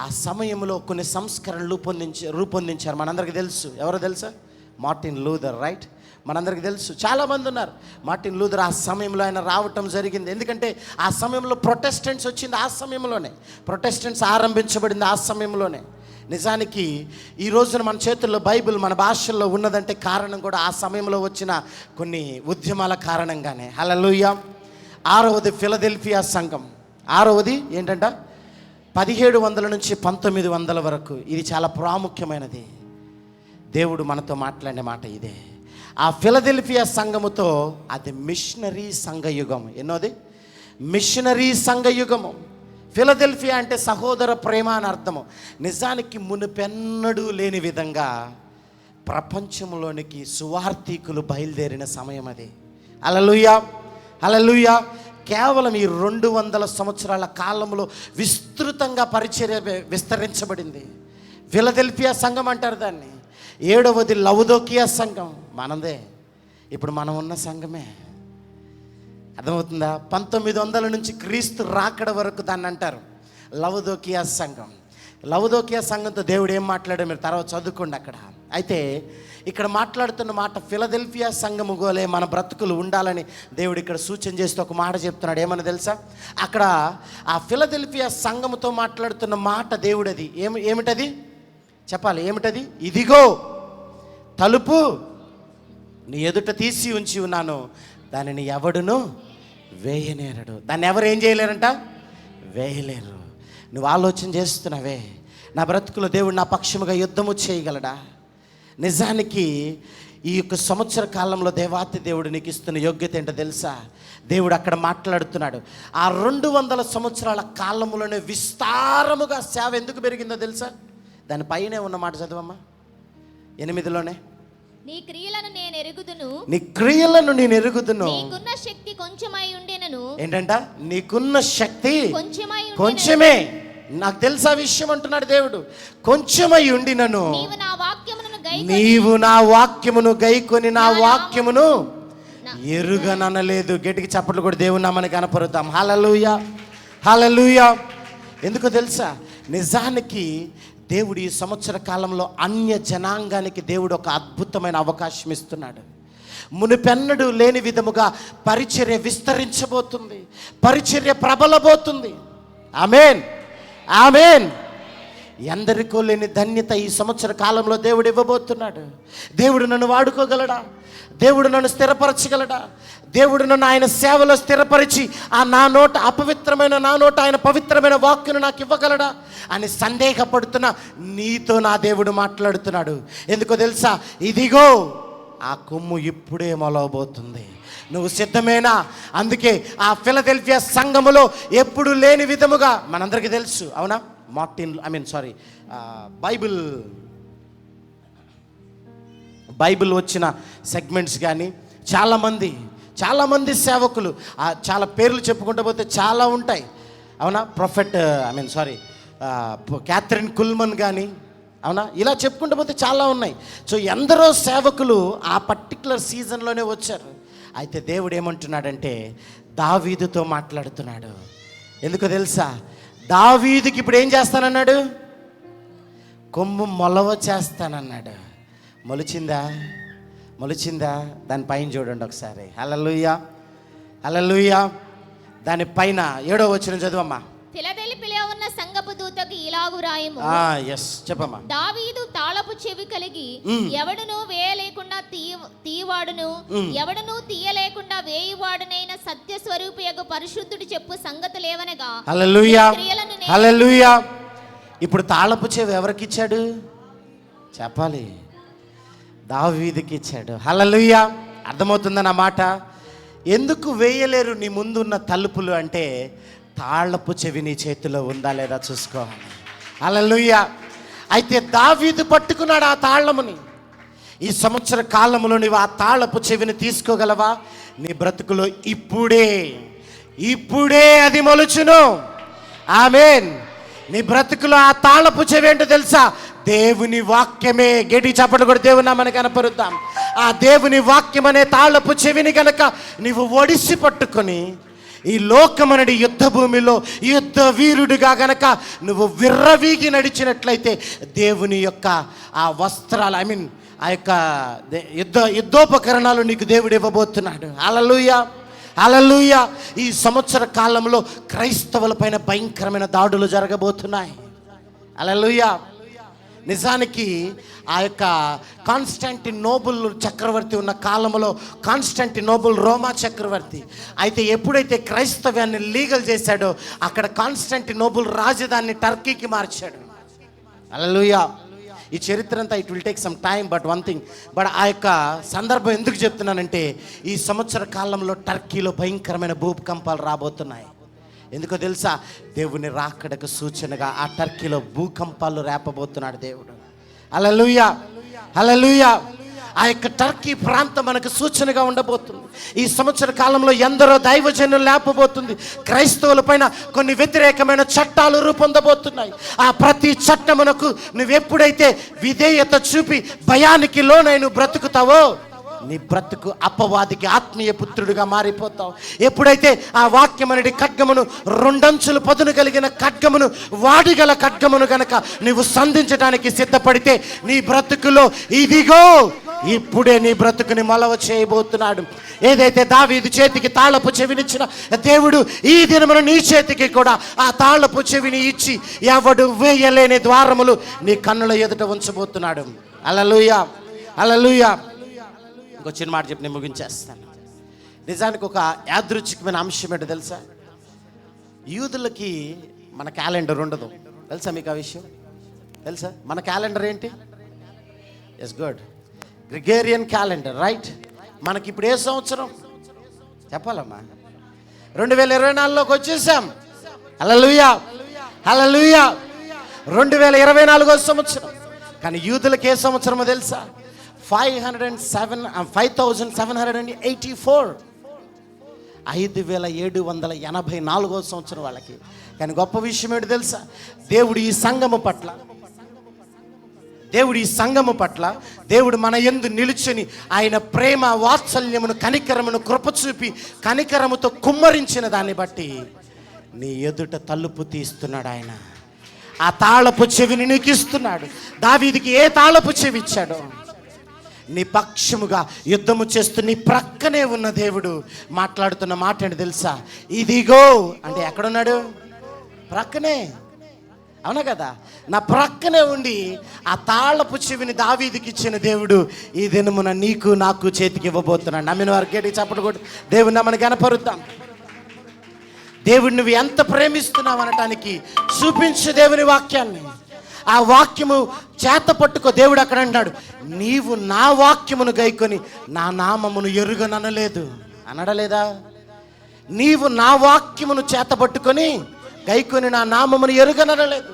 ఆ సమయంలో కొన్ని సంస్కరణలు రూపొందించారు. మనందరికీ తెలుసు. ఎవరో తెలుసా? Martin Luther, right? మనందరికీ తెలుసు. చాలామంది ఉన్నారు. మార్టిన్ లూథర్ ఆ సమయంలో ఆయన రావటం జరిగింది. ఎందుకంటే ఆ సమయంలో ప్రొటెస్టెంట్స్ వచ్చింది, ఆ సమయంలోనే ప్రొటెస్టెంట్స్ ఆరంభించబడింది, ఆ సమయంలోనే. నిజానికి ఈ రోజున మన చేతుల్లో బైబిల్ మన భాషల్లో ఉన్నదంటే కారణం కూడా ఆ సమయంలో వచ్చిన కొన్ని ఉద్యమాల కారణంగానే. హల్లెలూయా. 6వది ఫిలదెల్ఫియా సంఘం. 6వది ఏంటంట? 1700 నుంచి 1900 వరకు. ఇది చాలా ప్రాముఖ్యమైనది. దేవుడు మనతో మాట్లాడిన మాట ఇదే. ఆ ఫిలదెల్ఫియా సంఘముతో అది మిషనరీ సంఘయుగం. ఎన్నోది? మిషనరీ సంఘయుగము. ఫిలదెల్ఫియా అంటే సహోదర ప్రేమ అని అర్థము. నిజానికి మునుపెన్నడూ లేని విధంగా ప్రపంచంలోనికి సువార్థికులు బయలుదేరిన సమయం అది. హల్లెలూయా, హల్లెలూయా. కేవలం ఈ 200 సంవత్సరాల కాలంలో విస్తృతంగా పరిచర్య విస్తరించబడింది. ఫిలదెల్ఫియా సంఘం అంటారు దాన్ని. 7వది లవదోకియా సంఘం. మనదే, ఇప్పుడు మనం ఉన్న సంఘమే. అర్థమవుతుందా? 1900 నుంచి క్రీస్తు రాకడ వరకు దాన్ని అంటారు లవదోకియా సంఘం. లవదోకియా సంఘంతో దేవుడు ఏం మాట్లాడాడు మీరు తర్వాత చదువుకోండి అక్కడ. అయితే ఇక్కడ మాట్లాడుతున్న మాట ఫిలదెల్ఫియా సంఘము గోలే మన బ్రతుకులు ఉండాలని దేవుడు ఇక్కడ సూచన చేస్తూ ఒక మాట చెప్తున్నాడు. ఏమని తెలుసా? అక్కడ ఆ ఫిలదెల్ఫియా సంఘముతో మాట్లాడుతున్న మాట దేవుడది. ఏమిటది చెప్పాలి? ఏమిటది? ఇదిగో తలుపు నీ ఎదుట తీసి ఉంచి ఉన్నాను, దానిని ఎవడును వేయనేరడు. దాన్ని ఎవరు ఏం చేయలేరంట? వేయలేరు. నువ్వు ఆలోచన చేస్తున్నావే, నా బ్రతుకులో దేవుడు నా పక్షముగా యుద్ధము చేయగలడా? నిజానికి ఈ యొక్క సంవత్సర కాలంలో దేవాతి దేవుడు నీకు ఇస్తున్న యోగ్యత ఏంటో తెలుసా? దేవుడు అక్కడ మాట్లాడుతున్నాడు. ఆ 200 సంవత్సరాల కాలంలోనే విస్తారముగా సేవ ఎందుకు పెరిగిందో తెలుసా? దానిపైనే ఉన్న మాట చదవమ్మా. 8లోనే నీ క్రియలను నేను ఎరుగుదును, నీ క్రియలను నేను ఎరుగుదును, నీకున్న శక్తి కొంచెమై ఉండెనను. ఏంటంట? నీకున్న శక్తి కొంచెమే. నాకు తెలుసా విషయం అంటున్నాడు దేవుడు. కొంచెమై ఉండినను నీవు నా వాక్యమును గైకొని నా వాక్యమును ఎరుగననలేదు. గట్టికి చప్పట్లు కూడా దేవుని నామని కనపరుద్దాం. హల్లెలూయా, హల్లెలూయా. ఎందుకో తెలుసా? నిజానికి దేవుడు ఈ సంవత్సర కాలంలో అన్య జనాంగానికి దేవుడు ఒక అద్భుతమైన అవకాశం ఇస్తున్నాడు. మునుపెన్నడూ లేని విధముగా పరిచర్య విస్తరించబోతుంది, పరిచర్య ప్రబలబోతుంది. ఆమేన్, ఆమేన్. ఎందరికో లేని ధన్యత ఈ సంవత్సర కాలంలో దేవుడు ఇవ్వబోతున్నాడు. దేవుడు నన్ను వాడుకోగలడా? దేవుడు నన్ను స్థిరపరచగలడా? దేవుడు నన్ను ఆయన సేవలో స్థిరపరిచి నా నోట అపవిత్రమైన నా నోట ఆయన పవిత్రమైన వాక్కును నాకు ఇవ్వగలడా అని సందేహపడుతున్నా నీతో నా దేవుడు మాట్లాడుతున్నాడు. ఎందుకో తెలుసా? ఇదిగో ఆ కొమ్ము ఇప్పుడే మొలవబోతుంది. నువ్వు సిద్ధమేనా? అందుకే ఆ ఫిలదెల్ఫియా సంఘములో ఎప్పుడు లేని విధముగా మనందరికీ తెలుసు, అవునా? బైబిల్ వచ్చిన సెగ్మెంట్స్ కానీ చాలామంది సేవకులు చాలా పేర్లు చెప్పుకుంటూ పోతే చాలా ఉంటాయి, అవునా? ప్రొఫెట్ క్యాథరిన్ కుల్మన్ కానీ, అవునా? ఇలా చెప్పుకుంటూ పోతే చాలా ఉన్నాయి. సో ఎందరో సేవకులు ఆ పర్టికులర్ సీజన్లోనే వచ్చారు. అయితే దేవుడు ఏమంటున్నాడంటే దావీదుతో మాట్లాడుతున్నాడు. ఎందుకో తెలుసా? దావీదుకి ఇప్పుడు ఏం చేస్తానన్నాడు? కొమ్ము మొలవ చేస్తానన్నాడు. మొలిచిందా? దానిపైన చూడండి ఒకసారి. హల్లెలూయా, హల్లెలూయా. దానిపైన 7వ వచనం చదువమ్మా. ఫిలదెల్ఫియాలో ఉన్న సంఘపు దూతకు ఇలాగు రాయము. చెప్పమ్మా. దావీదు తాళపు చెవి కలిగి ఎవడును వేయలేకుండా తీయవాడును, ఎవడును తీయలేకుండా వేయువాడునైన సత్య స్వరూపియగు పరిశుద్ధుడు చెప్పు సంగతులేవనగా. హల్లెలూయా, హల్లెలూయా. ఇప్పుడు తాళపు చెవి ఎవరికి ఇచ్చాడు చెప్పాలి? దావీదుకి ఇచ్చాడు. హల్లెలూయా. అర్థమవుతుందన్న మాట? ఎందుకు వేయలేరు నీ ముందున్న తలుపులు అంటే తాళపు చెవి నీ చేతిలో ఉందా లేదా చూసుకోవాలి. హల్లెలూయా. అయితే దావీదు పట్టుకున్నాడు ఆ తాళముని. ఈ సంవత్సర కాలంలో నీవు ఆ తాళపు చెవిని తీసుకోగలవా? నీ బ్రతుకులో ఇప్పుడే ఇప్పుడే అది మొలుచును. ఆమేన్. నీ బ్రతుకులో ఆ తాళపు చెవి ఏంటో తెలుసా? దేవుని వాక్యమే. గేటి చప్పట్లు కూడా దేవుని నామమున కనపరుద్దాం. ఆ దేవుని వాక్యం అనే తాళపు చెవిని గనక నీవు ఒడిసి పట్టుకొని ఈ లోకమనడి యుద్ధ భూమిలో యుద్ధ వీరుడిగా గనక నువ్వు విర్రవీగి నడిచినట్లయితే దేవుని యొక్క ఆ వస్త్రాలు ఆ యొక్క యుద్ధోపకరణాలు నీకు దేవుడు ఇవ్వబోతున్నాడు. హల్లెలూయా, హల్లెలూయా. ఈ సంవత్సర కాలంలో క్రైస్తవులపైన భయంకరమైన దాడులు జరగబోతున్నాయి. హల్లెలూయా. నిజానికి ఆ యొక్క కాన్స్టాంటినోబుల్ చక్రవర్తి ఉన్న కాలంలో కాన్స్టాంటినోబుల్ రోమా చక్రవర్తి. అయితే ఎప్పుడైతే క్రైస్తవ్యాన్ని లీగల్ చేశాడో అక్కడ కాన్స్టాంటినోబుల్ రాజధానిని టర్కీకి మార్చాడు. హల్లెలూయా. ఈ చరిత్ర అంతా it will take some time, but one thing, but ఆ యొక్క సందర్భం ఎందుకు చెప్తున్నానంటే ఈ సంవత్సర కాలంలో టర్కీలో భయంకరమైన భూకంపాలు రాబోతున్నాయి. ఎందుకో తెలుసా? దేవుని రాకడకు సూచనగా ఆ టర్కీలో భూకంపాలు రేపబోతున్నాడు దేవుడు. హల్లెలూయా, హల్లెలూయా. ఆ యొక్క టర్కీ ప్రాంతం మనకు సూచనగా ఉండబోతుంది. ఈ సంవత్సర కాలంలో ఎందరో దైవజనులు లేపబోతుంది. క్రైస్తవుల పైన కొన్ని వ్యతిరేకమైన చట్టాలు రూపొందబోతున్నాయి. ఆ ప్రతి చట్టమునకు నువ్వెప్పుడైతే విధేయత చూపి భయానికి లోనై నువ్వు బ్రతుకుతావో నీ బ్రతుకు అపవాదికి ఆత్మీయ పుత్రుడిగా మారిపోతావు. ఎప్పుడైతే ఆ వాక్యం అనేది ఖడ్గమును, రెండంచులు పదును కలిగిన ఖడ్గమును, వాడిగల ఖడ్గమును గనక నువ్వు సంధించడానికి సిద్ధపడితే నీ బ్రతుకులో ఇదిగో ఇప్పుడే నీ బ్రతుకుని మొలవ చేయబోతున్నాడు. ఏదైతే దావీదు చేతికి తాళపు చెవినిచ్చిన దేవుడు ఈ దినమున నీ చేతికి కూడా ఆ తాళపు చెవిని ఇచ్చి ఎవడు వేయలేని ద్వారములు నీ కన్నుల ఎదుట ఉంచబోతున్నాడు. హల్లెలూయా, హల్లెలూయా. ఇంకో చిన్న మాట చెప్పి నేను ముగించేస్తాను. నిజానికి ఒక యాదృచ్ఛికమైన అంశం ఏంటో తెలుసా? యూదులకి మన క్యాలెండర్ ఉండదు. తెలుసా మీకు ఆ విషయం? తెలుసా మన క్యాలెండర్ ఏంటి? Yes, good, Gregorian calendar, right. మనకి ఇప్పుడు ఏ సంవత్సరం చెప్పాలమ్మా? 2024లోకి వచ్చేసాం. హల్లెలూయా, హల్లెలూయా. 2024వ సంవత్సరం. కానీ యూదులకి ఏ సంవత్సరమో తెలుసా? 5784, 5784వ సంవత్సరం వాళ్ళకి. కానీ గొప్ప విషయం ఏంటి తెలుసా? దేవుడు ఈ సంఘము పట్ల దేవుడు మన యందు నిలుచుని ఆయన ప్రేమ, వాత్సల్యమును, కనికరమును కృప చూపి కనికరముతో కుమ్మరించిన దాన్ని బట్టి నీ ఎదుట తలుపు తీస్తున్నాడు. ఆయన ఆ తాళపు చెవిని నీకు ఇస్తున్నాడు. దావీదుకి ఏ తాళపు చెవి ఇచ్చాడో నీ పక్షముగా యుద్ధము చేస్తూ నీ ప్రక్కనే ఉన్న దేవుడు మాట్లాడుతున్న మాట ఏంటి తెలుసా? ఇదిగో అంటే ఎక్కడున్నాడు? ప్రక్కనే. అవునా కదా? నా ప్రక్కనే ఉండి ఆ తాళపు చెవిని దావీదుకి ఇచ్చిన దేవుడు ఈ దినమున నీకు నాకు చేతికి ఇవ్వబోతున్నాడు. నమ్మిన వారికి గట్టిగా చప్పట్లు కొట్టి దేవుని నామమున కనపరుద్దాం. దేవుడు నువ్వు ఎంత ప్రేమిస్తున్నావు అనటానికి చూపించు దేవుని వాక్యాన్ని. ఆ వాక్యము చేత పట్టుకో. దేవుడు అక్కడ అన్నాడు, నీవు నా వాక్యమును గైకొని నా నామమును ఎరుగననలేదు అనడలేదా? నీవు నా వాక్యమును చేత పట్టుకొని గైకొని నా నామమును ఎరుగననలేదు.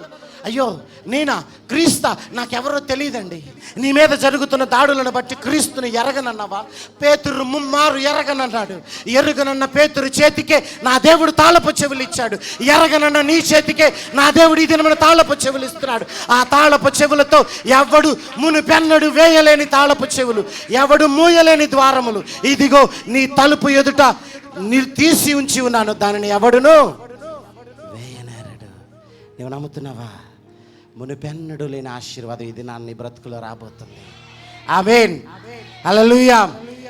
అయ్యో నేనా క్రీస్తా? నాకెవరో తెలియదండి. నీ మీద జరుగుతున్న దాడులను బట్టి క్రీస్తుని ఎరగనన్నావా? పేతురు ముమ్మారు ఎరగనన్నాడు. ఎరుగనన్న పేతురు చేతికే నా దేవుడు తాళపు చెవులు ఇచ్చాడు. ఎరగనన్న నీ చేతికే నా దేవుడు ఈ దినమున తాళపు చెవులు ఇస్తున్నాడు. ఆ తాళపు చెవులతో ఎవడు మునుపెన్నడు వేయలేని తాళపు చెవులు, ఎవడు మూయలేని ద్వారములు ఇదిగో నీ తలుపు ఎదుట తీసి ఉంచి ఉన్నాను. దానిని ఎవడును వేయనేరడు. నువ్వు నమ్ముతున్నావా? మునుపెన్నడు లేని ఆశీర్వాదం ఇది నా నీ బ్రతుకులో రాబోతుంది. ఆమేన్, హల్లెలూయా.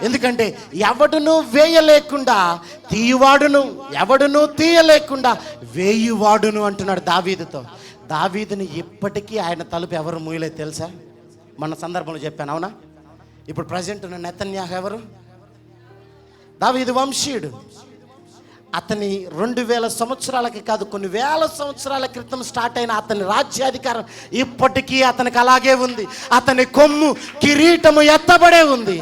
ఎందుకంటే ఎవడును వేయలేకుండా తీయువాడును, ఎవడును తీయలేకుండా వేయువాడును అంటున్నాడు దావీదుతో. దావీదుని ఇప్పటికీ ఆయన తలుపు ఎవరు మూయలేదు తెలుసా? మన సందర్భంలో చెప్పాను, అవునా? ఇప్పుడు ప్రజెంట్ ఉన్న నెతన్యాహు ఎవరు? దావీదు వంశీయుడు. అతని 2000 సంవత్సరాలకి కాదు, కొన్ని వేల సంవత్సరాల క్రితం స్టార్ట్ అయిన అతని రాజ్యాధికారం ఇప్పటికీ అతనికి అలాగే ఉంది. అతని కొమ్ము, కిరీటము ఎత్తబడే ఉంది.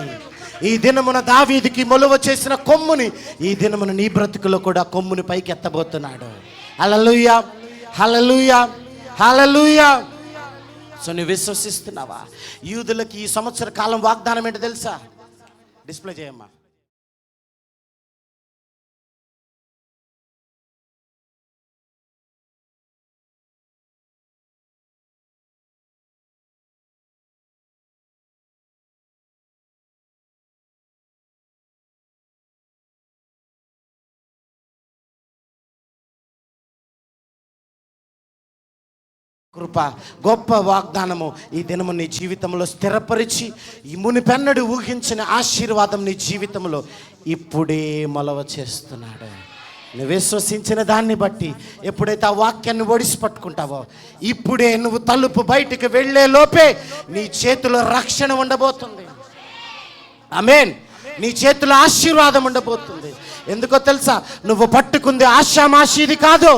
ఈ దినమున దావీదుకి మొలువ చేసిన కొమ్ముని ఈ దినమున నీ బ్రతుకులో కూడా కొమ్ముని పైకి ఎత్తబోతున్నాడు. హల్లెలూయా, హల్లెలూయా, హల్లెలూయా. సో నువ్వు విశ్వసిస్తున్నావా? యూదులకి ఈ సంవత్సర కాలం వాగ్దానం ఏంటో తెలుసా? డిస్ప్లే చేయమ్మా. కృప, గొప్ప వాగ్దానము ఈ దినము నీ జీవితంలో స్థిరపరిచి ఈ మునిపెన్నడు ఊహించిన ఆశీర్వాదం నీ జీవితంలో ఇప్పుడే మొలవ చేస్తున్నాడు. నువ్వు విశ్వసించిన దాన్ని బట్టి ఎప్పుడైతే ఆ వాక్యాన్ని ఒడిసి పట్టుకుంటావో ఇప్పుడే నువ్వు తలుపు బయటికి వెళ్ళే లోపే నీ చేతిలో రక్షణ ఉండబోతుంది. ఆమేన్. నీ చేతిలో ఆశీర్వాదం ఉండబోతుంది. ఎందుకో తెలుసా, నువ్వు పట్టుకుంది ఆషామాషిది కాదు,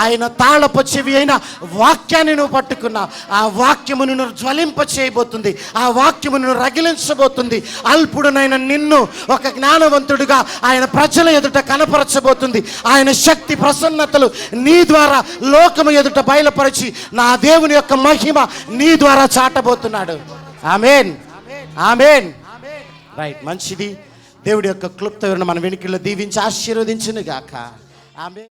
ఆయన తాళపు చెవి అయిన వాక్యాన్ని నువ్వు పట్టుకున్నావు. ఆ వాక్యము నిన్ను జ్వలింప చేయబోతుంది, ఆ వాక్యము నిన్ను రగిలించబోతుంది. అల్పుడునైన నిన్ను ఒక జ్ఞానవంతుడిగా ఆయన ప్రజల ఎదుట కనపరచబోతుంది. ఆయన శక్తి ప్రసన్నతలు నీ ద్వారా లోకము ఎదుట బయలుపరిచి నా దేవుని యొక్క మహిమ నీ ద్వారా చాటబోతున్నాడు. ఆమేన్, ఆమేన్. రైట్, మంచిది. దేవుడి యొక్క క్లుప్త వివరణ మన వెనుకల్లో దీవించి ఆశీర్వదించును గాక. ఆమేన్.